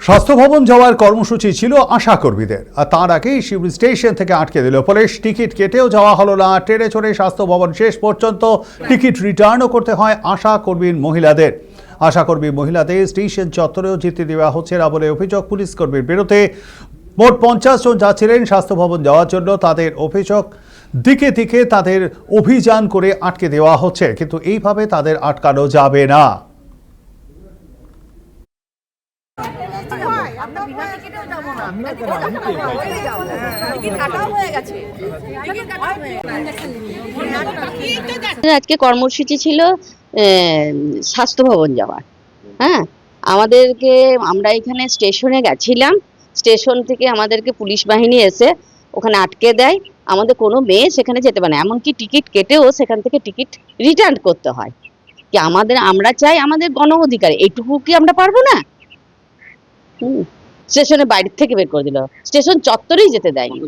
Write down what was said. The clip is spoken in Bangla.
স্বাস্থ্য ভবন যাওয়ার কর্মসূচি ছিল আশা কর্মীদের, আর তার আগেই শিউরি স্টেশন থেকে আটকে দিল পুলিশ। টিকিট কেটেও যাওয়া হলো না, ট্রেনে চড়ে স্বাস্থ্য ভবন শেষ পর্যন্ত টিকিট রিটার্নও করতে হয় আশা কর্মীর মহিলাদের। আশা কর্মী মহিলাদের স্টেশন চত্বরেও যেতে দেওয়া হচ্ছে না বলে অভিযোগ পুলিশ কর্মীর বিরুদ্ধে। মোট 50 জন যাচ্ছিলেন স্বাস্থ্য ভবন যাওয়ার জন্য। তাদের অভিযোগ, দিকে দিকে তাদের অভিযান করে আটকে দেওয়া হচ্ছে, কিন্তু এইভাবে তাদের আটকানো যাবে না। আজকে কর্মসূচি ছিল স্বাস্থ্য ভবন যাওয়ার। হ্যাঁ, আমরা এখানে স্টেশনে গেছিলাম। স্টেশন থেকে আমাদেরকে পুলিশ বাহিনী এসে ওখানে আটকে দেয়। আমাদের কোনো মেয়ে সেখানে যেতে পারে না, এমনকি টিকিট কেটেও সেখান থেকে টিকিট রিটার্ন করতে হয়। কি আমরা চাই আমাদের গণ অধিকার, এইটুকু কি আমরা পারবো না? স্টেশনের বাইরে থেকে বের করে দিল, স্টেশন চত্বরেই যেতে দেয়নি।